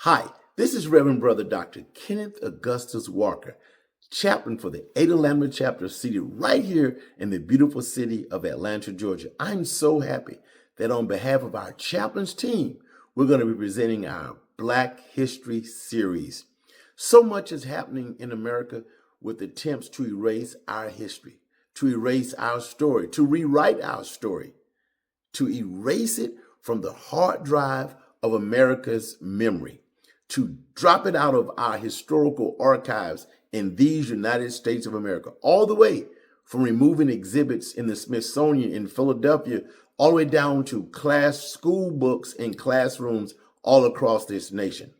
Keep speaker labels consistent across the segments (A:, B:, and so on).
A: Hi, this is Reverend Brother Dr. Kenneth Augustus Walker, chaplain for the Eta Lambda Chapter, seated right here in the beautiful city of Atlanta, Georgia. I'm so happy that on behalf of our chaplains team, we're going to be presenting our Black History series. So much is happening in America with attempts to erase our history, to erase our story, to rewrite our story, to erase it from the hard drive of America's memory, to drop it out of our historical archives in these United States of America, all the way from removing exhibits in the Smithsonian in Philadelphia, all the way down to school books in classrooms all across this nation.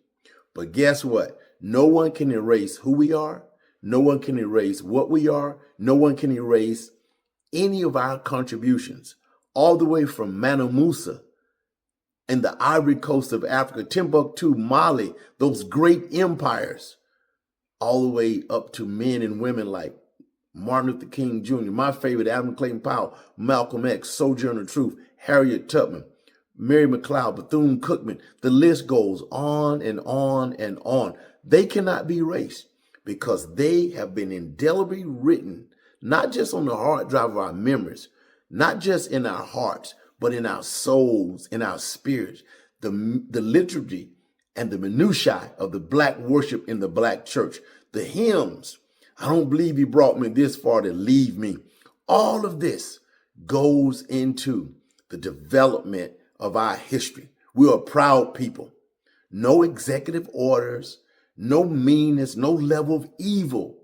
A: But guess what? No one can erase who we are. No one can erase what we are. No one can erase any of our contributions, all the way from Mansa Musa and the Ivory Coast of Africa, Timbuktu, Mali, those great empires, all the way up to men and women like Martin Luther King Jr., my favorite, Adam Clayton Powell, Malcolm X, Sojourner Truth, Harriet Tubman, Mary McLeod, Bethune-Cookman. The list goes on and on and on. They cannot be erased because they have been indelibly written, not just on the hard drive of our memories, not just in our hearts, but in our souls, in our spirits. The liturgy and the minutiae of the Black worship in the Black church, the hymns, I don't believe you brought me this far to leave me. All of this goes into the development of our history. We are a proud people. No executive orders, no meanness, no level of evil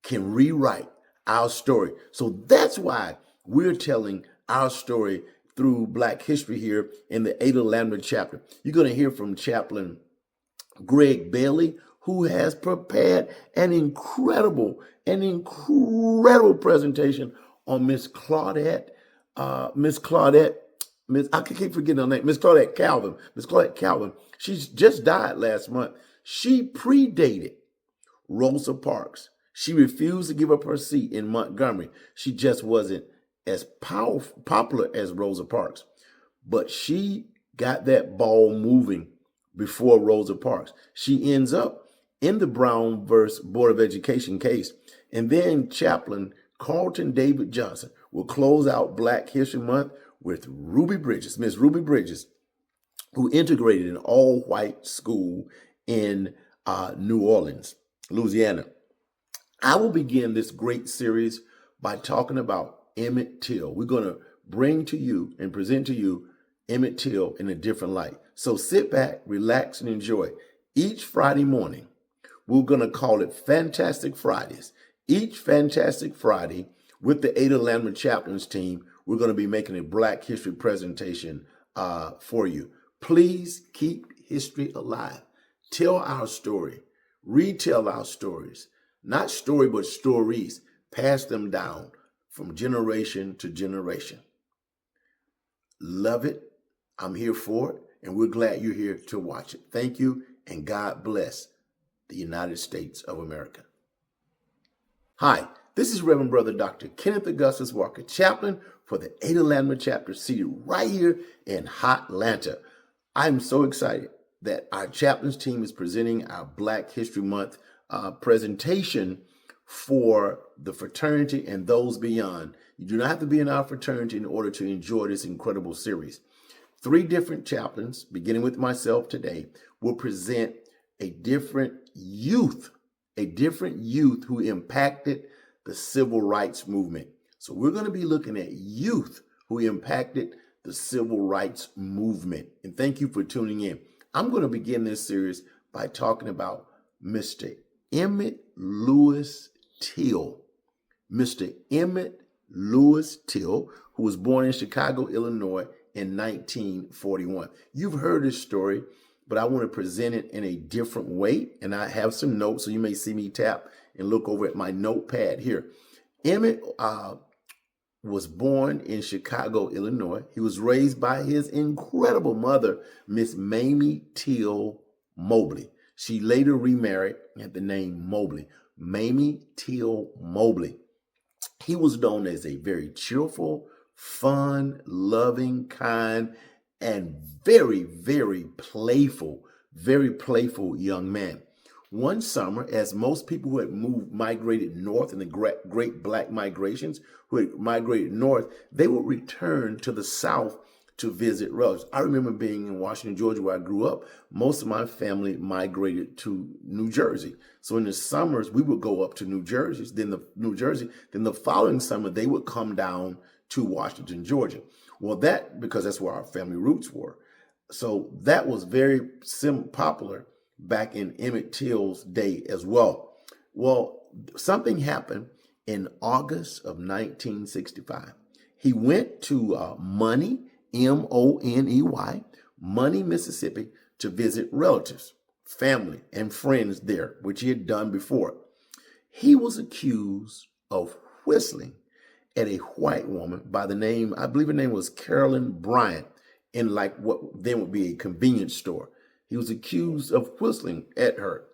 A: can rewrite our story. So that's why we're telling our story through Black history here in the Eta Lambda Chapter. You're going to hear from Chaplain Greg Bailey, who has prepared an incredible presentation on Miss Claudette Calvin. She's just died last month. She predated Rosa Parks. She refused to give up her seat in Montgomery. She just wasn't as popular as Rosa Parks, but she got that ball moving before Rosa Parks. She ends up in the Brown versus Board of Education case. And then Chaplain Carlton David Johnson will close out Black History Month with Miss Ruby Bridges, who integrated an all-white school in New Orleans, Louisiana. I will begin this great series by talking about Emmett Till. We're going to bring to you and present to you Emmett Till in a different light. So sit back, relax, and enjoy. Each Friday morning, we're going to call it Fantastic Fridays. Each Fantastic Friday, with the Eta Lambda Chaplains Team, we're going to be making a Black history presentation for you. Please keep history alive. Tell our story. Retell our stories. Not story, but stories. Pass them down from generation to generation. Love it. I'm here for it, and we're glad you're here to watch it. Thank you, and God bless the United States of America. Hi, this is Reverend Brother Dr. Kenneth Augustus Walker, chaplain for the Eta Lambda Chapter, seated right here in Hotlanta. I'm so excited that our chaplains team is presenting our Black History Month presentation for the fraternity and those beyond. You do not have to be in our fraternity in order to enjoy this incredible series. 3 different chaplains, beginning with myself today, will present a different youth who impacted the civil rights movement. So we're going to be looking at youth who impacted the civil rights movement. And thank you for tuning in. I'm going to begin this series by talking about Mr. Emmett Lewis Till. Mr. Emmett Lewis Till, who was born in Chicago, Illinois in 1941. You've heard his story, but I want to present it in a different way. And I have some notes, so you may see me tap and look over at my notepad here. Emmett was born in Chicago, Illinois. He was raised by his incredible mother, Miss Mamie Till Mobley. She later remarried and had the name Mobley. Mamie Till Mobley. He was known as a very cheerful, fun, loving, kind, and very, very playful, very playful young man. One summer, as most people who had migrated north in the great black migrations, who had migrated north, they would return to the South to visit relatives. I remember being in Washington, Georgia, where I grew up. Most of my family migrated to New Jersey. So in the summers, we would go up to New Jersey. Then the following summer, they would come down to Washington, Georgia. Well, because that's where our family roots were. So that was very popular back in Emmett Till's day as well. Well, something happened in August of 1965. He went to Money, Money, Money, Mississippi, to visit relatives, family, and friends there, which he had done before. He was accused of whistling at a white woman by the name, I believe her name was Carolyn Bryant, in like what then would be a convenience store. He was accused of whistling at her.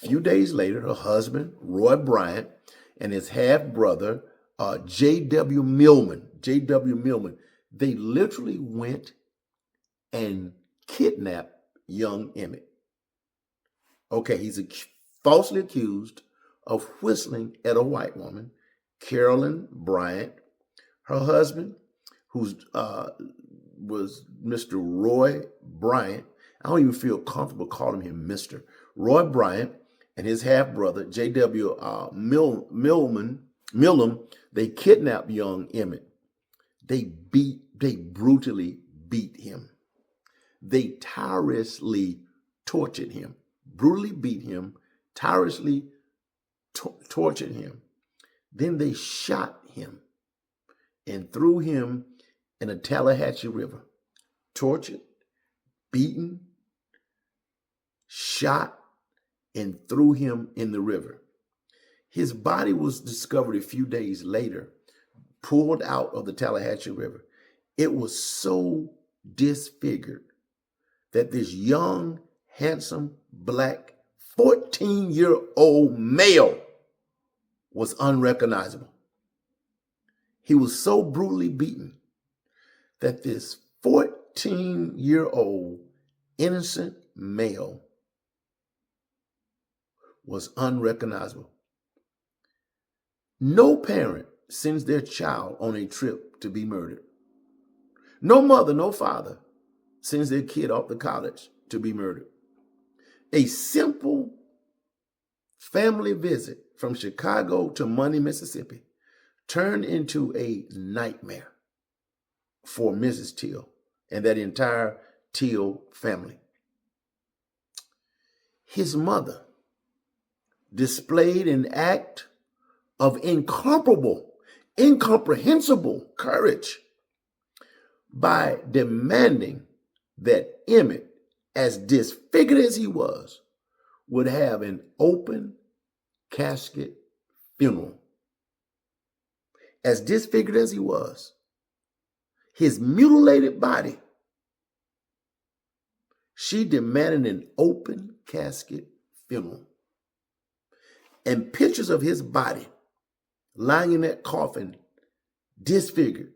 A: A few days later, her husband, Roy Bryant, and his half-brother, J.W. Millman, they literally went and kidnapped young Emmett. Okay, he's falsely accused of whistling at a white woman, Carolyn Bryant. Her husband, who's was Mr. Roy Bryant. I don't even feel comfortable calling him Mr. Roy Bryant, and his half-brother, J.W. Millum, they kidnapped young Emmett. They brutally beat him. They tirelessly tortured him, brutally beat him, tirelessly tortured him. Then they shot him and threw him in a Tallahatchie River. Tortured, beaten, shot, and threw him in the river. His body was discovered a few days later, pulled out of the Tallahatchie River. It was so disfigured that this young, handsome, black, 14-year-old male was unrecognizable. He was so brutally beaten that this 14-year-old innocent male was unrecognizable. No parent sends their child on a trip to be murdered. No mother, no father sends their kid off to college to be murdered. A simple family visit from Chicago to Money, Mississippi turned into a nightmare for Mrs. Till and that entire Till family. His mother displayed an act of incomprehensible courage by demanding that Emmett, as disfigured as he was, would have an open casket funeral. As disfigured as he was, his mutilated body, she demanded an open casket funeral. And pictures of his body lying in that coffin, disfigured,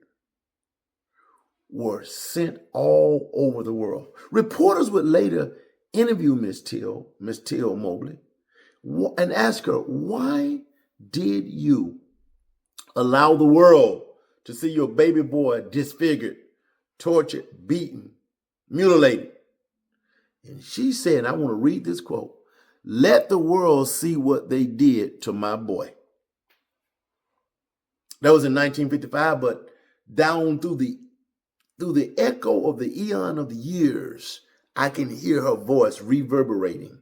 A: were sent all over the world. Reporters would later interview Miss Till Mobley, and ask her, why did you allow the world to see your baby boy disfigured, tortured, beaten, mutilated? And she said, and I want to read this quote, "Let the world see what they did to my boy." That was in 1955, but down through the echo of the eon of the years, I can hear her voice reverberating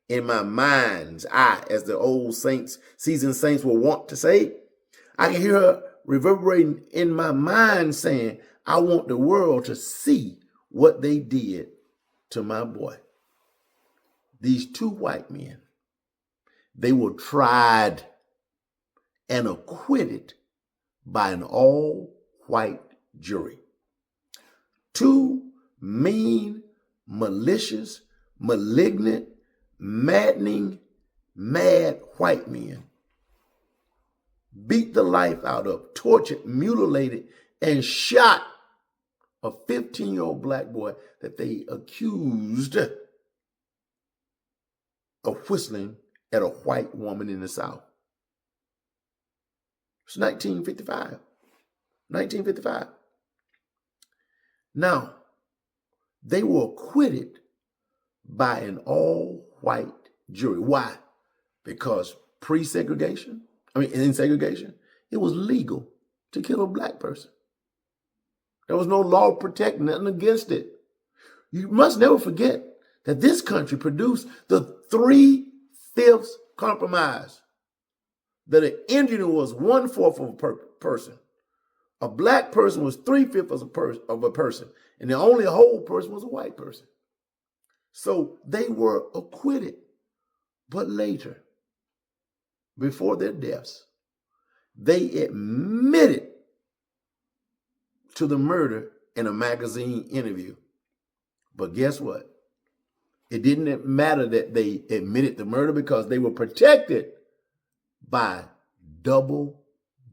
A: in my mind's eye, as the old seasoned saints will want to say. I can hear her reverberating in my mind saying, I want the world to see what they did to my boy. These two white men, they were tried and acquitted by an all-white jury. Two mean, malicious, malignant, maddening, mad white men beat the life out of, tortured, mutilated, and shot a 15-year-old black boy that they accused of whistling at a white woman in the South. It's 1955. 1955. Now, they were acquitted by an all-white jury. Why? Because in segregation, it was legal to kill a black person. There was no law protecting nothing against it. You must never forget that this country produced the 3/5 compromise. That an Indian was 1/4 of a person. A black person was 3/5 of a person. And the only whole person was a white person. So they were acquitted. But later, before their deaths, they admitted to the murder in a magazine interview. But guess what? It didn't matter that they admitted the murder because they were protected by double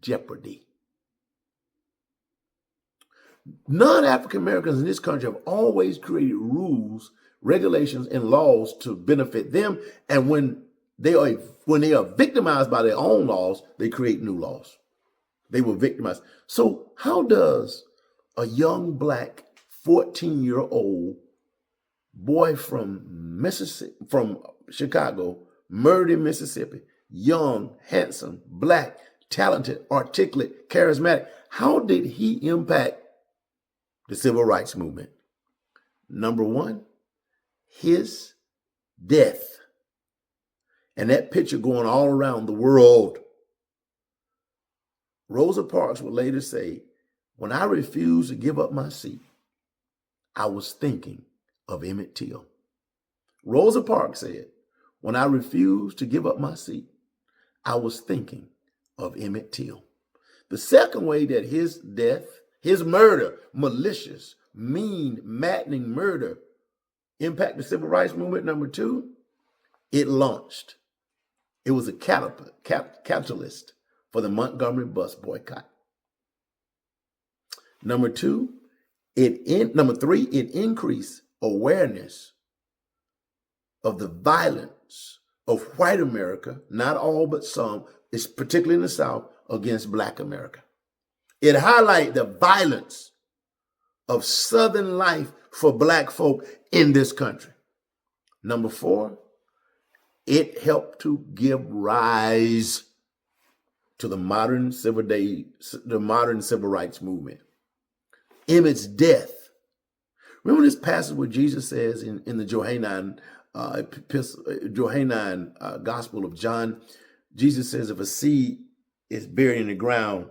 A: jeopardy. Non-African Americans in this country have always created rules, regulations, and laws to benefit them. And when they are victimized by their own laws, they create new laws. They were victimized. So how does a young black 14-year-old boy from Chicago, murdered in Mississippi, young, handsome, black, talented, articulate, charismatic, how did he impact the civil rights movement? Number one, his death. And that picture going all around the world. Rosa Parks would later say, when I refused to give up my seat, I was thinking of Emmett Till. Rosa Parks said, when I refused to give up my seat, I was thinking of Emmett Till. The second way that his death, his murder, malicious, mean, maddening murder, impacted the civil rights movement. Number two, it launched. It was a catalyst for the Montgomery bus boycott. Number three, it increased awareness of the violence of white America, not all but some, it's particularly in the South, against black America. It highlighted the violence of Southern life for black folk in this country. Number four, it helped to give rise to the modern civil rights movement. Emmett's death. Remember this passage where Jesus says in the Johannine Gospel of John, Jesus says if a seed is buried in the ground,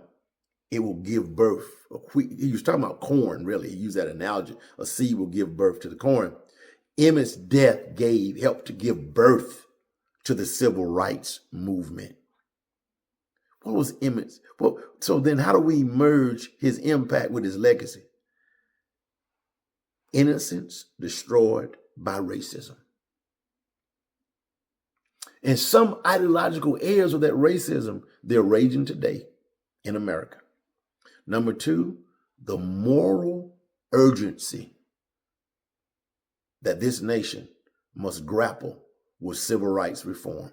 A: it will give birth. He was talking about corn, really. He used that analogy. A seed will give birth to the corn. Emmett's death helped to give birth to the civil rights movement. What was Emmett's? Well, so then how do we merge his impact with his legacy? Innocence destroyed by racism. And some ideological heirs of that racism, they're raging today in America. Number two, the moral urgency that this nation must grapple with civil rights reform.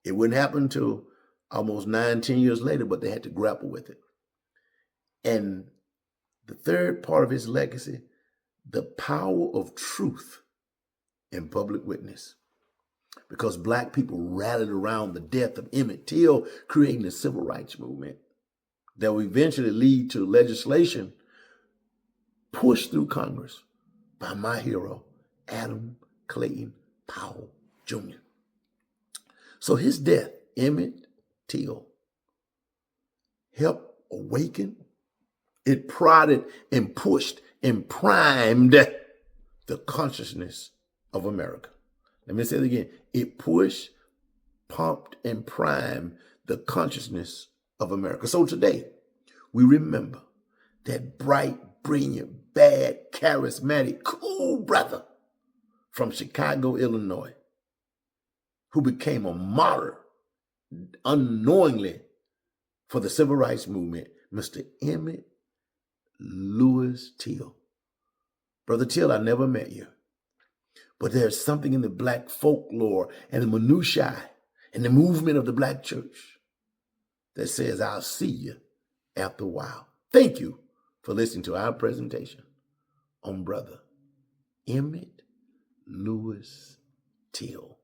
A: It wouldn't happen until almost 9-10 years later, but they had to grapple with it. And the third part of his legacy, the power of truth in public witness. Because black people rallied around the death of Emmett Till, creating the civil rights movement that will eventually lead to legislation pushed through Congress by my hero, Adam Clayton Powell Jr. So his death, Emmett Till, helped awaken, it prodded and pushed and primed the consciousness of America. Let me say it again. It pushed, pumped, and primed the consciousness of America. So today, we remember that bright, brilliant, bad, charismatic, cool brother from Chicago, Illinois, who became a martyr unknowingly for the civil rights movement, Mr. Emmett Louis Till. Brother Till, I never met you, But there's something in the black folklore and the minutiae and the movement of the black church that says, I'll see you after a while. Thank you for listening to our presentation on Brother Emmett Till.